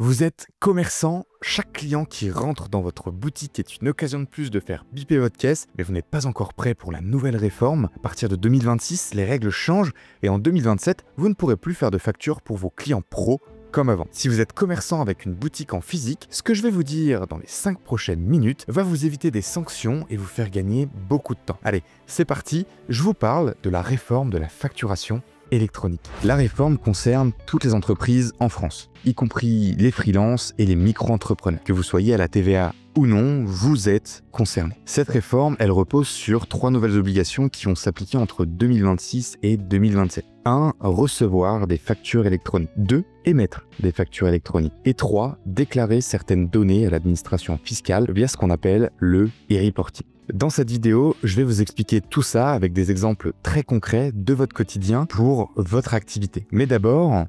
Vous êtes commerçant, chaque client qui rentre dans votre boutique est une occasion de plus de faire biper votre caisse, mais vous n'êtes pas encore prêt pour la nouvelle réforme. À partir de 2026, les règles changent et en 2027, vous ne pourrez plus faire de factures pour vos clients pros comme avant. Si vous êtes commerçant avec une boutique en physique, ce que je vais vous dire dans les 5 prochaines minutes va vous éviter des sanctions et vous faire gagner beaucoup de temps. Allez, c'est parti, je vous parle de la réforme de la facturation électronique. La réforme concerne toutes les entreprises en France, y compris les freelances et les micro-entrepreneurs. Que vous soyez à la TVA ou non, vous êtes concerné. Cette réforme, elle repose sur 3 nouvelles obligations qui vont s'appliquer entre 2026 et 2027. 1. Recevoir des factures électroniques. 2. Émettre des factures électroniques. Et 3. Déclarer certaines données à l'administration fiscale via ce qu'on appelle le e-reporting. Dans cette vidéo, je vais vous expliquer tout ça avec des exemples très concrets de votre quotidien pour votre activité. Mais d'abord,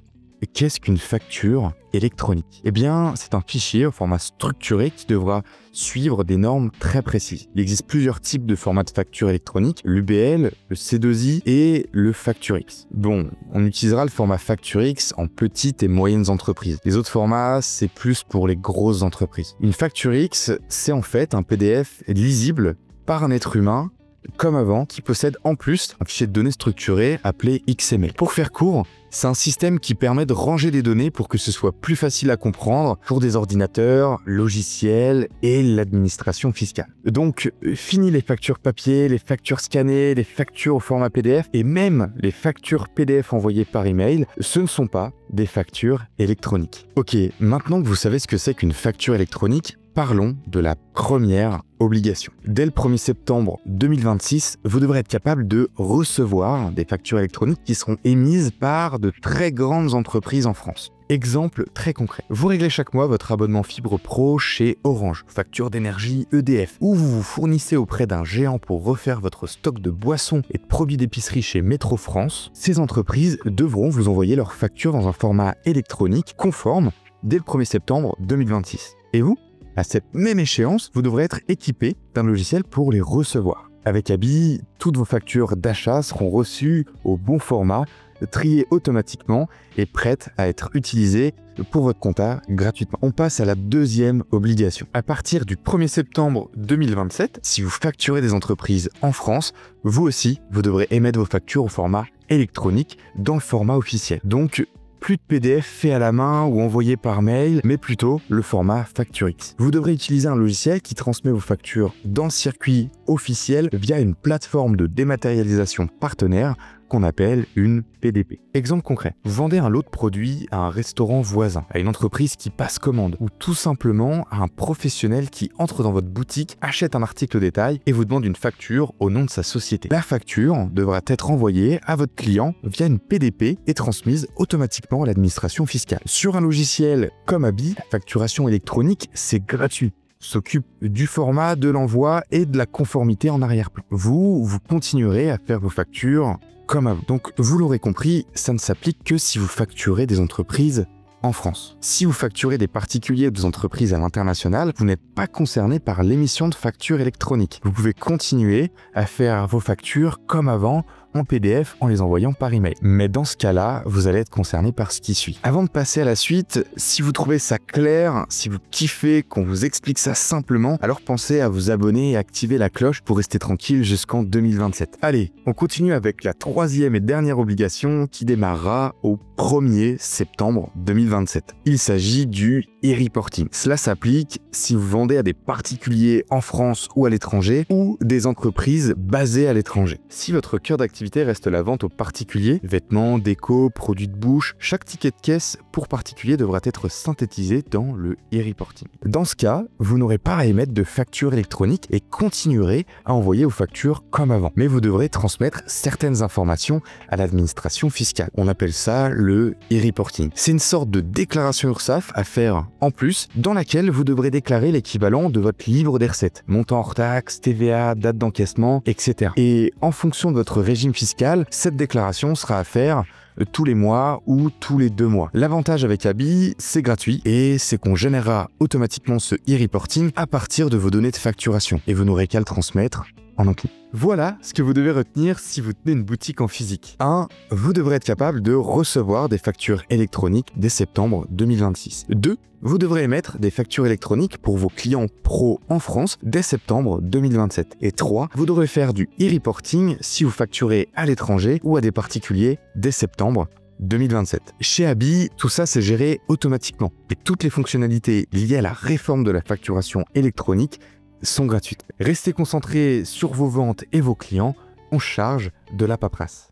qu'est-ce qu'une facture électronique? Eh bien, c'est un fichier au format structuré qui devra suivre des normes très précises. Il existe plusieurs types de formats de facture électronique, l'UBL, le C2I et le FactureX. Bon, on utilisera le format FactureX en petites et moyennes entreprises. Les autres formats, c'est plus pour les grosses entreprises. Une FactureX, c'est en fait un PDF lisible par un être humain comme avant, qui possède en plus un fichier de données structuré appelé XML. Pour faire court, c'est un système qui permet de ranger les données pour que ce soit plus facile à comprendre pour des ordinateurs, logiciels et l'administration fiscale. Donc, fini les factures papier, les factures scannées, les factures au format PDF et même les factures PDF envoyées par email, ce ne sont pas des factures électroniques. Ok, maintenant que vous savez ce que c'est qu'une facture électronique, parlons de la première obligation. Dès le 1er septembre 2026, vous devrez être capable de recevoir des factures électroniques qui seront émises par de très grandes entreprises en France. Exemple très concret. Vous réglez chaque mois votre abonnement fibre pro chez Orange, facture d'énergie EDF, ou vous vous fournissez auprès d'un géant pour refaire votre stock de boissons et de produits d'épicerie chez Métro France. Ces entreprises devront vous envoyer leurs factures dans un format électronique conforme dès le 1er septembre 2026. Et vous ? À cette même échéance, vous devrez être équipé d'un logiciel pour les recevoir. Avec Abi, toutes vos factures d'achat seront reçues au bon format, triées automatiquement et prêtes à être utilisées pour votre compta gratuitement. On passe à la deuxième obligation. À partir du 1er septembre 2027, si vous facturez des entreprises en France, vous aussi, vous devrez émettre vos factures au format électronique dans le format officiel. Donc, plus de PDF fait à la main ou envoyé par mail, mais plutôt le format FactureX. Vous devrez utiliser un logiciel qui transmet vos factures dans le circuit officiel via une plateforme de dématérialisation partenaire qu'on appelle une PDP. Exemple concret, vous vendez un lot de produits à un restaurant voisin, à une entreprise qui passe commande, ou tout simplement à un professionnel qui entre dans votre boutique, achète un article au détail et vous demande une facture au nom de sa société. La facture devra être envoyée à votre client via une PDP et transmise automatiquement à l'administration fiscale. Sur un logiciel comme Abi, la facturation électronique, c'est gratuit. S'occupe du format, de l'envoi et de la conformité en arrière-plan. Vous continuerez à faire vos factures comme avant. Donc, vous l'aurez compris, ça ne s'applique que si vous facturez des entreprises en France. Si vous facturez des particuliers ou des entreprises à l'international, vous n'êtes pas concerné par l'émission de factures électroniques. Vous pouvez continuer à faire vos factures comme avant, en PDF en les envoyant par email. Mais dans ce cas-là, vous allez être concerné par ce qui suit. Avant de passer à la suite, si vous trouvez ça clair, si vous kiffez qu'on vous explique ça simplement, alors pensez à vous abonner et activer la cloche pour rester tranquille jusqu'en 2027. Allez, on continue avec la 3e et dernière obligation qui démarrera au 1er septembre 2027. Il s'agit du e-reporting. Cela s'applique si vous vendez à des particuliers en France ou à l'étranger ou des entreprises basées à l'étranger. Si votre cœur d'activité reste la vente aux particuliers, vêtements, déco, produits de bouche, chaque ticket de caisse pour particulier devra être synthétisé dans le e-reporting. Dans ce cas, vous n'aurez pas à émettre de facture électronique et continuerez à envoyer vos factures comme avant. Mais vous devrez transmettre certaines informations à l'administration fiscale. On appelle ça le e-reporting. C'est une sorte de déclaration URSSAF à faire en plus, dans laquelle vous devrez déclarer l'équivalent de votre livre des recettes, montant hors taxe, TVA, date d'encaissement, etc. Et en fonction de votre régime fiscal, cette déclaration sera à faire tous les mois ou tous les 2 mois. L'avantage avec Abi, c'est gratuit et c'est qu'on générera automatiquement ce e-reporting à partir de vos données de facturation et vous n'aurez qu'à le transmettre en ampli. Voilà ce que vous devez retenir si vous tenez une boutique en physique. 1. Vous devrez être capable de recevoir des factures électroniques dès septembre 2026. 2. Vous devrez émettre des factures électroniques pour vos clients pro en France dès septembre 2027. Et 3. Vous devrez faire du e-reporting si vous facturez à l'étranger ou à des particuliers dès septembre 2027. Chez Abi, tout ça c'est géré automatiquement. Et toutes les fonctionnalités liées à la réforme de la facturation électronique sont gratuites. Restez concentrés sur vos ventes et vos clients, on charge de la paperasse.